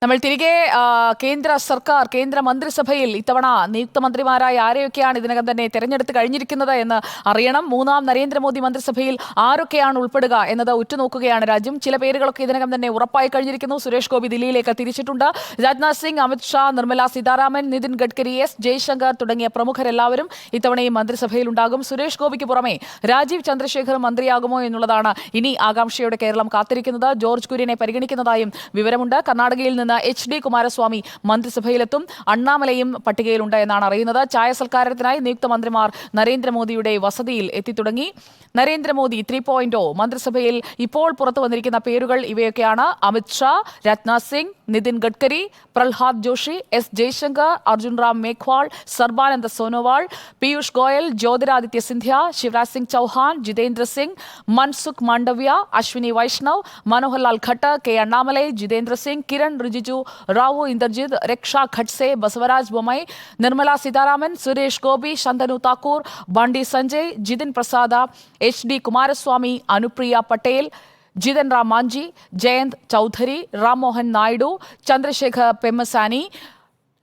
നമ്മൾ തിരികെ കേന്ദ്ര മന്ത്രിസഭയിൽ ഇത്തവണ നിയുക്ത മന്ത്രിമാരായ ആരെയൊക്കെയാണ് ഇതിനകം തന്നെ തെരഞ്ഞെടുത്ത് കഴിഞ്ഞിരിക്കുന്നത് എന്ന് അറിയണം. മൂന്നാം നരേന്ദ്രമോദി മന്ത്രിസഭയിൽ ആരൊക്കെയാണ് ഉൾപ്പെടുക എന്നത് ഉറ്റുനോക്കുകയാണ് രാജ്യം. ചില പേരുകളൊക്കെ ഇതിനകം തന്നെ ഉറപ്പായി കഴിഞ്ഞിരിക്കുന്നു. സുരേഷ് ഗോപി ദില്ലിയിലേക്ക് തിരിച്ചിട്ടുണ്ട്. രാജ്നാഥ് സിംഗ്, അമിത് ഷാ, നിർമ്മല സീതാരാമൻ, നിതിൻ ഗഡ്കരി, എസ് ജയശങ്കർ തുടങ്ങിയ പ്രമുഖരെല്ലാവരും ഇത്തവണയും മന്ത്രിസഭയിൽ ഉണ്ടാകും. സുരേഷ് ഗോപിക്ക് പുറമെ രാജീവ് ചന്ദ്രശേഖർ മന്ത്രിയാകുമോ എന്നുള്ളതാണ് ഇനി ആകാംക്ഷയോടെ കേരളം കാത്തിരിക്കുന്നത്. ജോർജ് കുര്യനെ പരിഗണിക്കുന്നതായും വിവരമുണ്ട്. കർണാടകയിൽ നിന്ന് HD കുമാരസ്വാമി മന്ത്രിസഭയിലെത്തും. അണ്ണാമലയും പട്ടികയിലുണ്ട് എന്നാണ് അറിയുന്നത്. ചായ സൽക്കാരത്തിനായി നിയുക്ത മന്ത്രിമാർ നരേന്ദ്രമോദിയുടെ വസതിയിൽ എത്തിത്തുടങ്ങി. നരേന്ദ്രമോദി 3.0 മന്ത്രിസഭയിൽ ഇപ്പോൾ പുറത്തു വന്നിരിക്കുന്ന പേരുകൾ ഇവയൊക്കെയാണ്: അമിത് ഷാ, രാജ്നാഥ് സിംഗ്, നിതിൻ ഗഡ്കരി, പ്രഹ്ലാദ് ജോഷി, എസ് ജയശങ്കർ, അർജുൻ റാം മേഘ്വാൾ, സർബാനന്ദ സോനോവാൾ, പീയൂഷ് ഗോയൽ, ജ്യോതിരാദിത്യ സിന്ധ്യ, ശിവരാജ് സിംഗ് ചൗഹാൻ, ജിതേന്ദ്ര സിംഗ്, മൻസുഖ് മാണ്ഡവ്യ, അശ്വിനി വൈഷ്ണവ്, മനോഹർലാൽ ഖട്ടർ, കെ അണ്ണാമലൈ, ജിതേന്ദ്ര സിംഗ്, കിരൺ റിജിജു, റാവു ഇന്ദർജിത്, രക്ഷ ഖഡ്സെ, ബസവരാജ് ബൊമ്മൈ, നിർമ്മല സീതാരാമൻ, സുരേഷ് ഗോപി, ശന്തനു താക്കൂർ, ബണ്ടി സഞ്ജയ്, ജിതിൻ പ്രസാദ, HD കുമാരസ്വാമി, അനുപ്രിയ പട്ടേൽ, ജിതൻ റാം മാഞ്ചി, ജയന്ത് ചൗധരി, റാം മോഹൻ നായിഡു, ചന്ദ്രശേഖർ പെമ്മസാനി,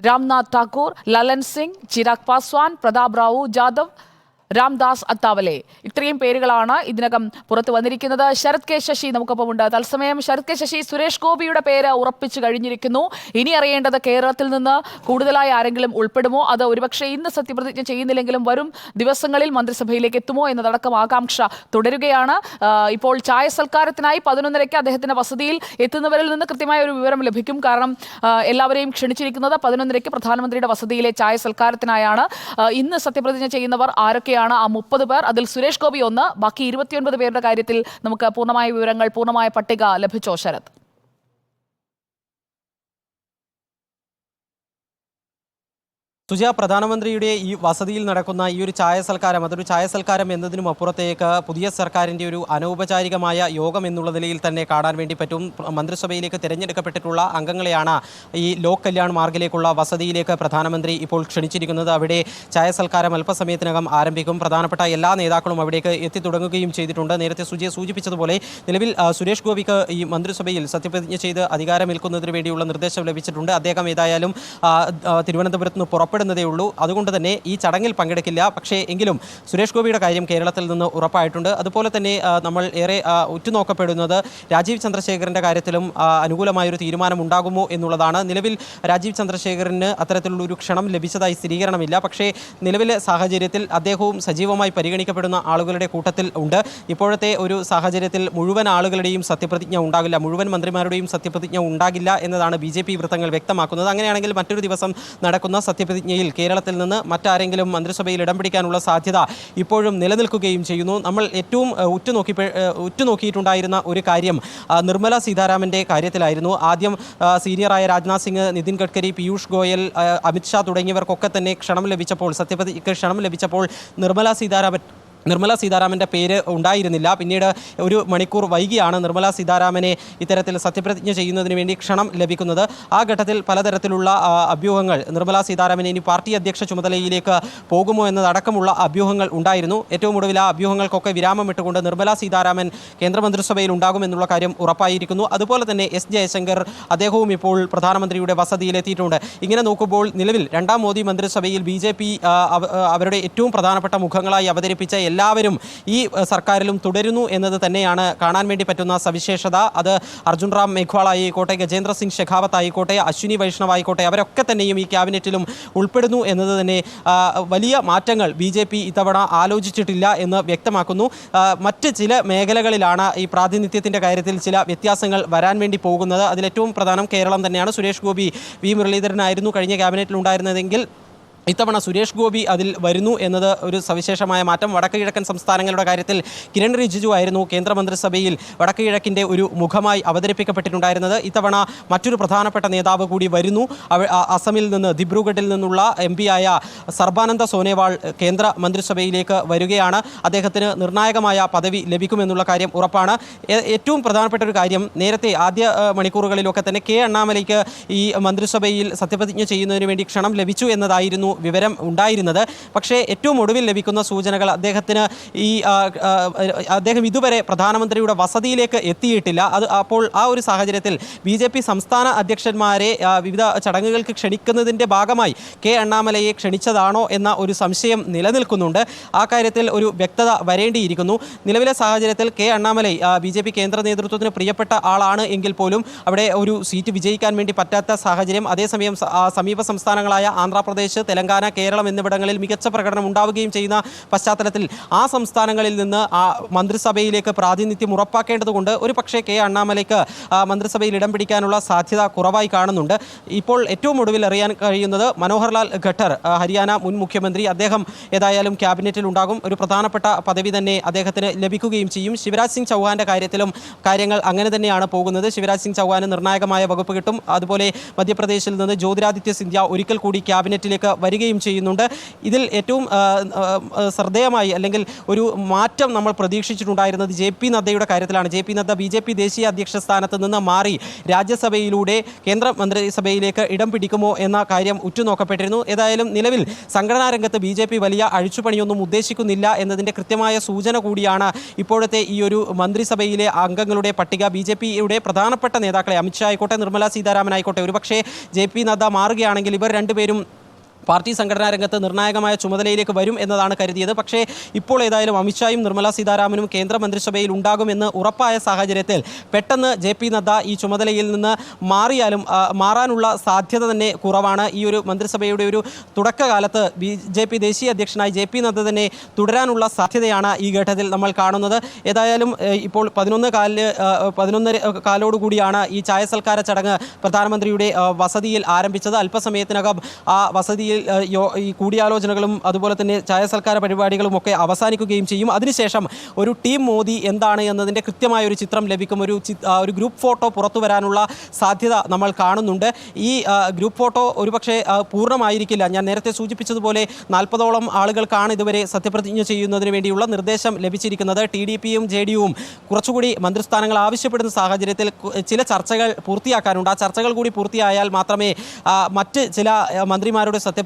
രാംനാഥ് ഠാക്കൂർ, ലലൻ സിംഗ്, ചിരാഗ് പാസ്വാൻ, പ്രതാപ് റാവു ജാദവ്, രാംദാസ് അത്താവലെ. ഇത്രയും പേരുകളാണ് ഇതിനകം പുറത്തു വന്നിരിക്കുന്നത്. ശരത് കെ ശശി നമുക്കൊപ്പമുണ്ട്. തത്സമയം ശരത് കെ ശശി, സുരേഷ് ഗോപിയുടെ പേര് ഉറപ്പിച്ചു കഴിഞ്ഞിരിക്കുന്നു. ഇനി അറിയേണ്ടത് കേരളത്തിൽ നിന്ന് കൂടുതലായി ആരെങ്കിലും ഉൾപ്പെടുമോ, അത് ഒരുപക്ഷെ ഇന്ന് സത്യപ്രതിജ്ഞ ചെയ്യുന്നില്ലെങ്കിലും വരും ദിവസങ്ങളിൽ മന്ത്രിസഭയിലേക്ക് എത്തുമോ എന്നതടക്കം ആകാംക്ഷ തുടരുകയാണ്. ഇപ്പോൾ ചായ സൽക്കാരത്തിനായി 11:30 അദ്ദേഹത്തിന്റെ വസതിയിൽ എത്തുന്നവരിൽ നിന്ന് കൃത്യമായ ഒരു വിവരം ലഭിക്കും. കാരണം എല്ലാവരെയും ക്ഷണിച്ചിരിക്കുന്നത് 11:30 പ്രധാനമന്ത്രിയുടെ വസതിയിലെ ചായ സൽക്കാരത്തിനായാണ്. ഇന്ന് സത്യപ്രതിജ്ഞ ചെയ്യുന്നവർ ആരൊക്കെ ആ 30 പേർ, അതിൽ സുരേഷ് ഗോപി ഒന്ന്, ബാക്കി 29 പേരുടെ കാര്യത്തിൽ നമുക്ക് പൂർണ്ണമായ വിവരങ്ങൾ, പൂർണ്ണമായ പട്ടിക ലഭിച്ചോ ശരത്? സുജ, പ്രധാനമന്ത്രിയുടെ ഈ വസതിയിൽ നടക്കുന്ന ഈ ഒരു ചായ സൽക്കാരം, അതൊരു ചായ സൽക്കാരം എന്നതിനും അപ്പുറത്തേക്ക് പുതിയ സർക്കാരിൻ്റെ ഒരു അനൗപചാരികമായ യോഗം എന്നുള്ള നിലയിൽ തന്നെ കാണാൻ വേണ്ടി പറ്റും. മന്ത്രിസഭയിലേക്ക് തിരഞ്ഞെടുക്കപ്പെട്ടിട്ടുള്ള അംഗങ്ങളെയാണ് ഈ ലോക് കല്യാൺ മാർഗിലേക്കുള്ള വസതിയിലേക്ക് പ്രധാനമന്ത്രി ഇപ്പോൾ ക്ഷണിച്ചിരിക്കുന്നത്. അവിടെ ചായ സൽക്കാരം അല്പസമയത്തിനകം ആരംഭിക്കും. പ്രധാനപ്പെട്ട എല്ലാ നേതാക്കളും അവിടേക്ക് എത്തിത്തുടങ്ങുകയും ചെയ്തിട്ടുണ്ട്. നേരത്തെ സുജയെ സൂചിപ്പിച്ചതുപോലെ നിലവിൽ സുരേഷ് ഗോപിക്ക് ഈ മന്ത്രിസഭയിൽ സത്യപ്രതിജ്ഞ ചെയ്ത് അധികാരമേൽക്കുന്നതിന് വേണ്ടിയുള്ള നിർദ്ദേശം ലഭിച്ചിട്ടുണ്ട്. അദ്ദേഹം ഏതായാലും തിരുവനന്തപുരത്ത് നിന്ന് പുറപ്പെടുന്നതേ ഉള്ളൂ. അതുകൊണ്ട് തന്നെ ഈ ചടങ്ങിൽ പങ്കെടുക്കില്ല. പക്ഷേ എങ്കിലും സുരേഷ് ഗോപിയുടെ കാര്യം കേരളത്തിൽ നിന്ന് ഉറപ്പായിട്ടുണ്ട്. അതുപോലെ തന്നെ നമ്മൾ ഏറെ ഉറ്റുനോക്കപ്പെടുന്നത് രാജീവ് ചന്ദ്രശേഖറിൻ്റെ കാര്യത്തിലും അനുകൂലമായൊരു തീരുമാനം ഉണ്ടാകുമോ എന്നുള്ളതാണ്. നിലവിൽ രാജീവ് ചന്ദ്രശേഖറിന് അത്തരത്തിലുള്ള ഒരു ക്ഷണം ലഭിച്ചതായി സ്ഥിരീകരണമില്ല. പക്ഷേ നിലവിലെ സാഹചര്യത്തിൽ അദ്ദേഹവും സജീവമായി പരിഗണിക്കപ്പെടുന്ന ആളുകളുടെ കൂട്ടത്തിൽ ഉണ്ട്. ഇപ്പോഴത്തെ ഒരു സാഹചര്യത്തിൽ മുഴുവൻ ആളുകളുടെയും സത്യപ്രതിജ്ഞ ഉണ്ടാകില്ല, മുഴുവൻ മന്ത്രിമാരുടെയും സത്യപ്രതിജ്ഞ ഉണ്ടാകില്ല എന്നതാണ് BJP വൃത്തങ്ങൾ വ്യക്തമാക്കുന്നത്. അങ്ങനെയാണെങ്കിൽ മറ്റൊരു ദിവസം നടക്കുന്ന സത്യപ്രതിജ്ഞയിൽ കേരളത്തിൽ നിന്ന് മറ്റാരെങ്കിലും മന്ത്രിസഭയിൽ ഇടം പിടിക്കാനുള്ള സാധ്യത ഇപ്പോഴും നിലനിൽക്കുകയും ചെയ്യുന്നു. നമ്മൾ ഏറ്റവും ഉറ്റുനോക്കിയിട്ടുണ്ടായിരുന്ന ഒരു കാര്യം നിർമ്മല സീതാരാമൻ്റെ കാര്യത്തിലായിരുന്നു. ആദ്യം സീനിയറായ രാജ്നാഥ് സിംഗ്, നിതിൻ ഗഡ്കരി, പീയൂഷ് ഗോയൽ, അമിത് ഷാ തുടങ്ങിയവർക്കൊക്കെ തന്നെ ക്ഷണം ലഭിച്ചപ്പോൾ, സത്യപ്രതിജ്ഞയ്ക്ക് ക്ഷണം ലഭിച്ചപ്പോൾ നിർമ്മല സീതാരാമൻ്റെ പേര് ഉണ്ടായിരുന്നില്ല. പിന്നീട് ഒരു മണിക്കൂർ വൈകിയാണ് നിർമ്മല സീതാരാമനെ ഇത്തരത്തിൽ സത്യപ്രതിജ്ഞ ചെയ്യുന്നതിന് വേണ്ടി ക്ഷണം ലഭിക്കുന്നത്. ആ ഘട്ടത്തിൽ പലതരത്തിലുള്ള അഭ്യൂഹങ്ങൾ, നിർമ്മല സീതാരാമൻ ഇനി പാർട്ടി അധ്യക്ഷ ചുമതലയിലേക്ക് പോകുമോ എന്നതടക്കമുള്ള അഭ്യൂഹങ്ങൾ ഉണ്ടായിരുന്നു. ഏറ്റവും ഒടുവിൽ ആ അഭ്യൂഹങ്ങൾക്കൊക്കെ വിരാമം ഇട്ടുകൊണ്ട് നിർമ്മല സീതാരാമൻ കേന്ദ്രമന്ത്രിസഭയിൽ ഉണ്ടാകുമെന്നുള്ള കാര്യം ഉറപ്പായിരിക്കുന്നു. അതുപോലെ തന്നെ എസ് ജയശങ്കർ, അദ്ദേഹവും ഇപ്പോൾ പ്രധാനമന്ത്രിയുടെ വസതിയിലെത്തിയിട്ടുണ്ട്. ഇങ്ങനെ നോക്കുമ്പോൾ നിലവിൽ രണ്ടാം മോദി മന്ത്രിസഭയിൽ BJP അവരുടെ ഏറ്റവും പ്രധാനപ്പെട്ട മുഖങ്ങളായി അവതരിപ്പിച്ച എല്ലാവരും ഈ സർക്കാരിലും തുടരുന്നു എന്നത് തന്നെയാണ് കാണാൻ വേണ്ടി പറ്റുന്ന സവിശേഷത. അത് അർജുൻ റാം മേഘ്വാൾ ആയിക്കോട്ടെ, ഗജേന്ദ്ര സിംഗ് ഷെഖാവത്ത് ആയിക്കോട്ടെ, അശ്വിനി വൈഷ്ണവ് ആയിക്കോട്ടെ, അവരൊക്കെ തന്നെയും ഈ ക്യാബിനറ്റിലും ഉൾപ്പെടുന്നു എന്നത് തന്നെ വലിയ മാറ്റങ്ങൾ BJP ഇത്തവണ ആലോചിച്ചിട്ടില്ല എന്ന് വ്യക്തമാക്കുന്നു. മറ്റ് ചില മേഖലകളിലാണ് ഈ പ്രാതിനിധ്യത്തിൻ്റെ കാര്യത്തിൽ ചില വ്യത്യാസങ്ങൾ വരാൻ വേണ്ടി പോകുന്നത്. അതിലേറ്റവും പ്രധാനം കേരളം തന്നെയാണ്. സുരേഷ് ഗോപി മുരളീധരനായിരുന്നു കഴിഞ്ഞ ക്യാബിനറ്റിൽ ഉണ്ടായിരുന്നതെങ്കിൽ ഇത്തവണ സുരേഷ് ഗോപി അതിൽ വരുന്നു എന്നത് ഒരു സവിശേഷമായ മാറ്റം. വടക്ക് കിഴക്കൻ സംസ്ഥാനങ്ങളുടെ കാര്യത്തിൽ കിരൺ റിജിജു ആയിരുന്നു കേന്ദ്രമന്ത്രിസഭയിൽ വടക്ക് കിഴക്കിൻ്റെ ഒരു മുഖമായി അവതരിപ്പിക്കപ്പെട്ടിട്ടുണ്ടായിരുന്നത്. ഇത്തവണ മറ്റൊരു പ്രധാനപ്പെട്ട നേതാവ് കൂടി വരുന്നു. അസമിൽ നിന്ന്, ദിബ്രുഗഡിൽ നിന്നുള്ള MP ആയ സർബാനന്ദ സോനോവാൾ കേന്ദ്ര മന്ത്രിസഭയിലേക്ക് വരികയാണ്. അദ്ദേഹത്തിന് നിർണായകമായ പദവി ലഭിക്കുമെന്നുള്ള കാര്യം ഉറപ്പാണ്. ഏറ്റവും പ്രധാനപ്പെട്ട ഒരു കാര്യം, നേരത്തെ ആദ്യ മണിക്കൂറുകളിലൊക്കെ തന്നെ കെ അണ്ണാമലയ്ക്ക് ഈ മന്ത്രിസഭയിൽ സത്യപ്രതിജ്ഞ ചെയ്യുന്നതിന് വേണ്ടി ക്ഷണം ലഭിച്ചു എന്നതായിരുന്നു വിവരം ഉണ്ടായിരുന്നത്. പക്ഷേ ഏറ്റവും ഒടുവിൽ ലഭിക്കുന്ന സൂചനകൾ അദ്ദേഹം ഇതുവരെ പ്രധാനമന്ത്രിയുടെ വസതിയിലേക്ക് എത്തിയിട്ടില്ല. അപ്പോൾ ആ ഒരു സാഹചര്യത്തിൽ BJP സംസ്ഥാന അധ്യക്ഷന്മാരെ വിവിധ ചടങ്ങുകൾക്ക് ക്ഷണിക്കുന്നതിൻ്റെ ഭാഗമായി കെ അണ്ണാമലയെ ക്ഷണിച്ചതാണോ എന്ന ഒരു സംശയം നിലനിൽക്കുന്നുണ്ട്. ആ കാര്യത്തിൽ ഒരു വ്യക്തത വരേണ്ടിയിരിക്കുന്നു. നിലവിലെ സാഹചര്യത്തിൽ കെ അണ്ണാമലൈ BJP കേന്ദ്ര നേതൃത്വത്തിന് പ്രിയപ്പെട്ട ആളാണ് എങ്കിൽ പോലും അവിടെ ഒരു സീറ്റ് വിജയിക്കാൻ വേണ്ടി പറ്റാത്ത സാഹചര്യം. അതേസമയം സമീപ സംസ്ഥാനങ്ങളായ ആന്ധ്രാപ്രദേശ്, തെലങ്കാന, കേരളം എന്നിവിടങ്ങളിൽ മികച്ച പ്രകടനം ഉണ്ടാവുകയും ചെയ്യുന്ന പശ്ചാത്തലത്തിൽ ആ സംസ്ഥാനങ്ങളിൽ നിന്ന് മന്ത്രിസഭയിലേക്ക് പ്രാതിനിധ്യം ഉറപ്പാക്കേണ്ടതുകൊണ്ട് ഒരു പക്ഷേ കെ അണ്ണാമലയ്ക്ക് മന്ത്രിസഭയിൽ ഇടം പിടിക്കാനുള്ള സാധ്യത കുറവായി കാണുന്നുണ്ട്. ഇപ്പോൾ ഏറ്റവും ഒടുവിൽ അറിയാൻ കഴിയുന്നത് മനോഹർലാൽ ഖട്ടർ, ഹരിയാന മുൻ മുഖ്യമന്ത്രി, അദ്ദേഹം ഏതായാലും ക്യാബിനറ്റിൽ ഉണ്ടാകും. ഒരു പ്രധാനപ്പെട്ട പദവി തന്നെ അദ്ദേഹത്തിന് ലഭിക്കുകയും ചെയ്യും. ശിവരാജ് സിംഗ് ചൗഹാന്റെ കാര്യത്തിലും കാര്യങ്ങൾ അങ്ങനെ തന്നെയാണ് പോകുന്നത്. ശിവരാജ് സിംഗ് ചൗഹാന് നിർണായകമായ വകുപ്പ് കിട്ടും. അതുപോലെ മധ്യപ്രദേശിൽ നിന്ന് ജ്യോതിരാദിത്യ സിന്ധ്യ ഒരിക്കൽ കൂടി ക്യാബിനറ്റിലേക്ക് വരികയും ചെയ്യുന്നുണ്ട്. ഇതിൽ ഏറ്റവും ശ്രദ്ധേയമായി അല്ലെങ്കിൽ ഒരു മാറ്റം നമ്മൾ പ്രതീക്ഷിച്ചിട്ടുണ്ടായിരുന്നത് JP നദ്ദയുടെ കാര്യത്തിലാണ്. JP നദ്ദ BJP ദേശീയ അധ്യക്ഷ സ്ഥാനത്ത് നിന്ന് മാറി രാജ്യസഭയിലൂടെ കേന്ദ്ര മന്ത്രിസഭയിലേക്ക് ഇടം പിടിക്കുമോ എന്ന കാര്യം ഉറ്റുനോക്കപ്പെട്ടിരുന്നു. ഏതായാലും നിലവിൽ സംഘടനാ രംഗത്ത് BJP വലിയ അഴിച്ചുപണിയൊന്നും ഉദ്ദേശിക്കുന്നില്ല എന്നതിൻ്റെ കൃത്യമായ സൂചന കൂടിയാണ് ഇപ്പോഴത്തെ ഈ ഒരു മന്ത്രിസഭയിലെ അംഗങ്ങളുടെ പട്ടിക. BJPയുടെ പ്രധാനപ്പെട്ട നേതാക്കളെ അമിത്ഷാ ആയിക്കോട്ടെ, നിർമ്മല സീതാരാമൻ ആയിക്കോട്ടെ, ഒരുപക്ഷേ JP നദ്ദ മാറുകയാണെങ്കിൽ ഇവർ രണ്ടുപേരും പാർട്ടി സംഘടനാ രംഗത്ത് നിർണായകമായ ചുമതലയിലേക്ക് വരും എന്നതാണ് കരുതിയത്. പക്ഷേ ഇപ്പോൾ ഏതായാലും അമിത്ഷായും നിർമ്മല സീതാരാമനും കേന്ദ്ര മന്ത്രിസഭയിൽ ഉണ്ടാകുമെന്ന് ഉറപ്പായ സാഹചര്യത്തിൽ പെട്ടെന്ന് JP നദ്ദ ഈ ചുമതലയിൽ നിന്ന് മാറാനുള്ള സാധ്യത തന്നെ കുറവാണ്. ഈ ഒരു മന്ത്രിസഭയുടെ ഒരു തുടക്കകാലത്ത് BJP ദേശീയ അധ്യക്ഷനായി JP നദ്ദ തന്നെ തുടരാനുള്ള സാധ്യതയാണ് ഈ ഘട്ടത്തിൽ നമ്മൾ കാണുന്നത്. ഏതായാലും ഇപ്പോൾ 11:15 ഈ ചായസൽക്കാര ചടങ്ങ് പ്രധാനമന്ത്രിയുടെ വസതിയിൽ ആരംഭിച്ചത്. അല്പസമയത്തിനകം ആ വസതിയിൽ ഈ കൂടിയാലോചനകളും അതുപോലെ തന്നെ ചായസൽക്കാര പരിപാടികളും ഒക്കെ അവസാനിക്കുകയും ചെയ്യും. അതിനുശേഷം ഒരു ടീം മോദി എന്താണ് എന്നതിൻ്റെ കൃത്യമായ ഒരു ചിത്രം ലഭിക്കും. ഒരു ഗ്രൂപ്പ് ഫോട്ടോ പുറത്തു വരാനുള്ള സാധ്യത നമ്മൾ കാണുന്നുണ്ട്. ഈ ഗ്രൂപ്പ് ഫോട്ടോ ഒരുപക്ഷെ പൂർണ്ണമായിരിക്കില്ല. ഞാൻ നേരത്തെ സൂചിപ്പിച്ചതുപോലെ 40ഓളം ആളുകൾക്കാണ് ഇതുവരെ സത്യപ്രതിജ്ഞ ചെയ്യുന്നതിന് വേണ്ടിയുള്ള നിർദ്ദേശം ലഭിച്ചിരിക്കുന്നത്. TDPയും JDUവും കുറച്ചുകൂടി മന്ത്രിസ്ഥാനങ്ങൾ ആവശ്യപ്പെടുന്ന സാഹചര്യത്തിൽ ചില ചർച്ചകൾ പൂർത്തിയാക്കാനുണ്ട്. ആ ചർച്ചകൾ കൂടി പൂർത്തിയായാൽ മാത്രമേ മറ്റ് ചില മന്ത്രിമാരുടെ സത്യപ്രതിജ്ഞ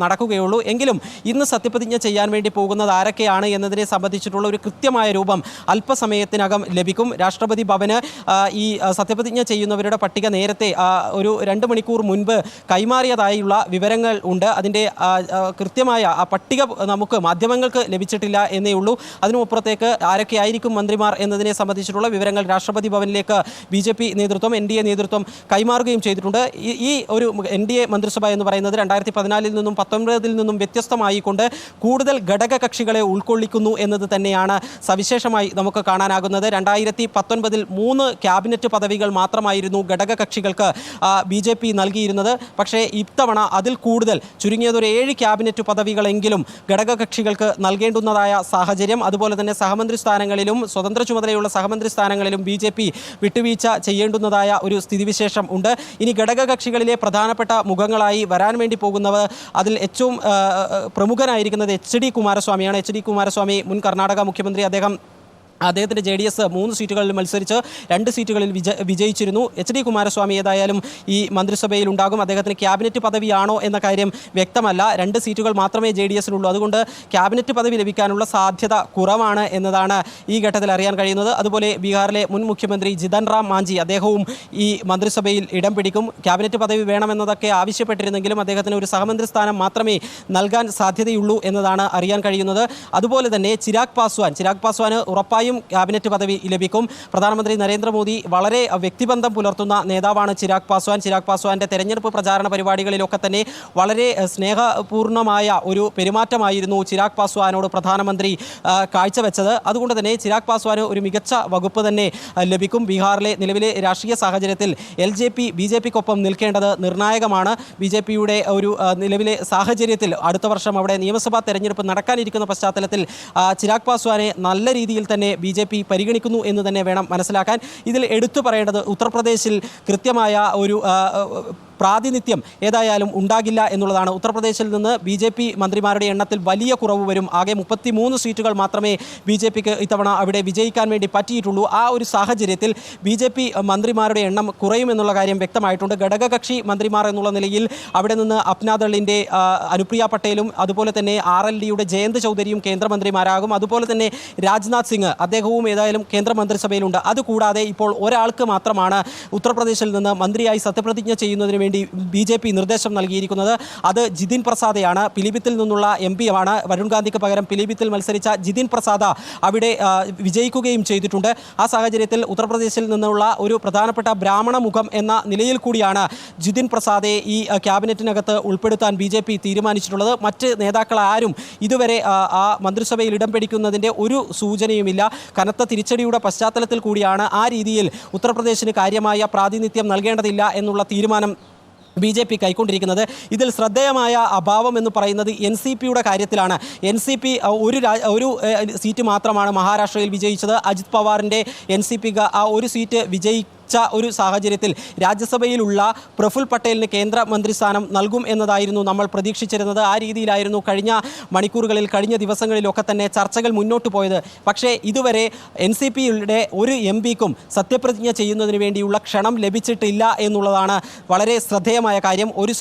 നടക്കുകയുള്ളൂ. എങ്കിലും ഇന്ന് സത്യപ്രതിജ്ഞ ചെയ്യാൻ വേണ്ടി പോകുന്നത് ആരൊക്കെയാണ് എന്നതിനെ സംബന്ധിച്ചിട്ടുള്ള ഒരു കൃത്യമായ രൂപം അല്പസമയത്തിനകം ലഭിക്കും. രാഷ്ട്രപതി ഭവന് ഈ സത്യപ്രതിജ്ഞ ചെയ്യുന്നവരുടെ പട്ടിക നേരത്തെ ഒരു 2 മണിക്കൂർ മുൻപ് കൈമാറിയതായുള്ള വിവരങ്ങൾ ഉണ്ട്. അതിൻ്റെ കൃത്യമായ ആ പട്ടിക നമുക്ക് മാധ്യമങ്ങൾക്ക് ലഭിച്ചിട്ടില്ല എന്നേ ഉള്ളൂ. അതിനുമപ്പുറത്തേക്ക് ആരൊക്കെയായിരിക്കും മന്ത്രിമാർ എന്നതിനെ സംബന്ധിച്ചിട്ടുള്ള വിവരങ്ങൾ രാഷ്ട്രപതി ഭവനിലേക്ക് BJP നേതൃത്വം, NDA നേതൃത്വം കൈമാറുകയും ചെയ്തിട്ടുണ്ട്. ഈ ഒരു NDA മന്ത്രിസഭ എന്ന് പറയുന്നത് 2014 നിന്നും 2019 നിന്നും വ്യത്യസ്തമായിക്കൊണ്ട് കൂടുതൽ ഘടക കക്ഷികളെ ഉൾക്കൊള്ളിക്കുന്നു എന്നത് തന്നെയാണ് സവിശേഷമായി നമുക്ക് കാണാനാകുന്നത്. 2019 3 ക്യാബിനറ്റ് പദവികൾ മാത്രമായിരുന്നു ഘടക കക്ഷികൾക്ക് BJP നൽകിയിരുന്നത്. പക്ഷേ ഇത്തവണ അതിൽ കൂടുതൽ ചുരുങ്ങിയതൊരു 7 ക്യാബിനറ്റ് പദവികളെങ്കിലും ഘടക കക്ഷികൾക്ക് നൽകേണ്ടുന്നതായ സാഹചര്യം. അതുപോലെ തന്നെ സഹമന്ത്രി സ്ഥാനങ്ങളിലും സ്വതന്ത്ര ചുമതലയുള്ള സഹമന്ത്രി സ്ഥാനങ്ങളിലും BJP വിട്ടുവീഴ്ച ചെയ്യേണ്ടുന്നതായ ഒരു സ്ഥിതിവിശേഷം ഉണ്ട്. ഇനി ഘടക കക്ഷികളിലെ പ്രധാനപ്പെട്ട മുഖങ്ങളായി വരാൻ വേണ്ടി പോകുന്നവർ അതിൽ ഏറ്റവും പ്രമുഖനായിരിക്കുന്നത് HD കുമാരസ്വാമിയാണ്. HD കുമാരസ്വാമി മുൻ കർണാടക മുഖ്യമന്ത്രി. അദ്ദേഹത്തിൻ്റെ JDS 3 സീറ്റുകളിൽ മത്സരിച്ച് 2 സീറ്റുകളിൽ വിജയിച്ചിരുന്നു. HD കുമാരസ്വാമി ഏതായാലും ഈ മന്ത്രിസഭയിൽ ഉണ്ടാകും. അദ്ദേഹത്തിന് ക്യാബിനറ്റ് പദവിയാണോ എന്ന കാര്യം വ്യക്തമല്ല. 2 സീറ്റുകൾ മാത്രമേ JDSനുള്ളൂ. അതുകൊണ്ട് ക്യാബിനറ്റ് പദവി ലഭിക്കാനുള്ള സാധ്യത കുറവാണ് എന്നതാണ് ഈ ഘട്ടത്തിൽ അറിയാൻ കഴിയുന്നത്. അതുപോലെ ബീഹാറിലെ മുൻ മുഖ്യമന്ത്രി ജിതൻ റാം മാഞ്ചി, അദ്ദേഹവും ഈ മന്ത്രിസഭയിൽ ഇടം പിടിക്കും. ക്യാബിനറ്റ് പദവി വേണമെന്നതൊക്കെ ആവശ്യപ്പെട്ടിരുന്നെങ്കിലും അദ്ദേഹത്തിന് ഒരു സഹമന്ത്രി സ്ഥാനം മാത്രമേ നൽകാൻ സാധ്യതയുള്ളൂ എന്നതാണ് അറിയാൻ കഴിയുന്നത്. അതുപോലെ തന്നെ ചിരാഗ് പാസ്വാന് ഉറപ്പായും ക്യാബിനറ്റ് പദവി ലഭിക്കും. പ്രധാനമന്ത്രി നരേന്ദ്രമോദി വളരെ വ്യക്തിബന്ധം പുലർത്തുന്ന നേതാവാണ് ചിരാഗ് പാസ്വാന്റെ തെരഞ്ഞെടുപ്പ് പ്രചാരണ പരിപാടികളിലൊക്കെ തന്നെ വളരെ സ്നേഹപൂർണ്ണമായ ഒരു പെരുമാറ്റമായിരുന്നു ചിരാഗ് പാസ്വാനോട് പ്രധാനമന്ത്രി കാഴ്ചവെച്ചത്. അതുകൊണ്ട് തന്നെ ചിരാഗ് പാസ്വാന് ഒരു മികച്ച വകുപ്പ് തന്നെ ലഭിക്കും. ബീഹാറിലെ നിലവിലെ രാഷ്ട്രീയ സാഹചര്യത്തിൽ LJP BJPക്കൊപ്പം നിൽക്കേണ്ടത് നിർണായകമാണ്. BJPയുടെ ഒരു നിലവിലെ സാഹചര്യത്തിൽ അടുത്ത വർഷം അവിടെ നിയമസഭാ തെരഞ്ഞെടുപ്പ് നടക്കാനിരിക്കുന്ന പശ്ചാത്തലത്തിൽ ചിരാഗ് പാസ്വാനെ നല്ല രീതിയിൽ തന്നെ BJP പരിഗണിക്കുന്നു എന്ന് തന്നെ വേണം മനസ്സിലാക്കാൻ. ഇതിൽ എടുത്തു പറയേണ്ടത് ഉത്തർപ്രദേശിൽ കൃത്യമായ ഒരു പ്രാതിനിധ്യം ഏതായാലും ഉണ്ടാകില്ല എന്നുള്ളതാണ്. ഉത്തർപ്രദേശിൽ നിന്ന് BJP മന്ത്രിമാരുടെ എണ്ണത്തിൽ വലിയ കുറവ് വരും. ആകെ 33 സീറ്റുകൾ മാത്രമേ BJPക്ക് ഇത്തവണ അവിടെ വിജയിക്കാൻ വേണ്ടി പറ്റിയിട്ടുള്ളൂ. ആ ഒരു സാഹചര്യത്തിൽ BJP മന്ത്രിമാരുടെ എണ്ണം കുറയുമെന്നുള്ള കാര്യം വ്യക്തമായിട്ടുണ്ട്. ഘടകകക്ഷി മന്ത്രിമാർ എന്നുള്ള നിലയിൽ അവിടെ നിന്ന് അപ്നാദളിൻ്റെ അനുപ്രിയ പട്ടേലും അതുപോലെ തന്നെ RLDയുടെ ജയന്ത് ചൗധരിയും കേന്ദ്രമന്ത്രിമാരാകും. അതുപോലെ തന്നെ രാജ്നാഥ് സിംഗ് അദ്ദേഹവും ഏതായാലും കേന്ദ്രമന്ത്രിസഭയിലുണ്ട്. അതുകൂടാതെ ഇപ്പോൾ ഒരാൾക്ക് മാത്രമാണ് ഉത്തർപ്രദേശിൽ നിന്ന് മന്ത്രിയായി സത്യപ്രതിജ്ഞ ചെയ്യുന്നതിന് വേണ്ടി BJP നിർദ്ദേശം നൽകിയിരിക്കുന്നത്. അത് ജിതിൻ പ്രസാദയാണ്. പിലിഭിത്തിൽ നിന്നുള്ള MP ആണ്. വരുൺ ഗാന്ധിക്ക് പകരം പിലിഭിത്തിൽ മത്സരിച്ച ജിതിൻ പ്രസാദ അവിടെ വിജയിക്കുകയും ചെയ്തിട്ടുണ്ട്. ആ സാഹചര്യത്തിൽ ഉത്തർപ്രദേശിൽ നിന്നുള്ള ഒരു പ്രധാനപ്പെട്ട ബ്രാഹ്മണ മുഖം എന്ന നിലയിൽ കൂടിയാണ് ജിതിൻ പ്രസാദെ ഈ ക്യാബിനറ്റിനകത്ത് ഉൾപ്പെടുത്താൻ BJP തീരുമാനിച്ചിട്ടുള്ളത്. മറ്റ് നേതാക്കൾ ആരും ഇതുവരെ ആ മന്ത്രിസഭയിൽ ഇടം പിടിക്കുന്നതിൻ്റെ ഒരു സൂചനയുമില്ല. കനത്ത തിരിച്ചടിയുടെ പശ്ചാത്തലത്തിൽ കൂടിയാണ് ആ രീതിയിൽ ഉത്തർപ്രദേശിന് കാര്യമായ പ്രാതിനിധ്യം നൽകേണ്ടതില്ല എന്നുള്ള തീരുമാനം BJP കൈക്കൊണ്ടിരിക്കുന്നത്. ഇതിൽ ശ്രദ്ധേയമായ അഭാവം എന്ന് പറയുന്നത് NCPയുടെ കാര്യത്തിലാണ്. NCP ഒരു സീറ്റ് മാത്രമാണ് മഹാരാഷ്ട്രയിൽ വിജയിച്ചത്. അജിത് പവാറിൻ്റെ NCP ആ ഒരു സീറ്റ് വിജയിച്ച ഒരു സാഹചര്യത്തിൽ രാജ്യസഭയിലുള്ള പ്രഫുൽ പട്ടേലിന് കേന്ദ്രമന്ത്രി സ്ഥാനം നൽകും എന്നതായിരുന്നു നമ്മൾ പ്രതീക്ഷിച്ചിരുന്നത്. ആ രീതിയിലായിരുന്നു കഴിഞ്ഞ മണിക്കൂറുകളിൽ കഴിഞ്ഞ ദിവസങ്ങളിലൊക്കെ തന്നെ ചർച്ചകൾ മുന്നോട്ട് പോയത്. പക്ഷേ ഇതുവരെ NCPയുടെ ഒരു MPക്കും സത്യപ്രതിജ്ഞ ചെയ്യുന്നതിന് വേണ്ടിയുള്ള ക്ഷണം ലഭിച്ചിട്ടില്ല എന്നുള്ളതാണ് വളരെ ശ്രദ്ധേയമായ കാര്യം. ഒരു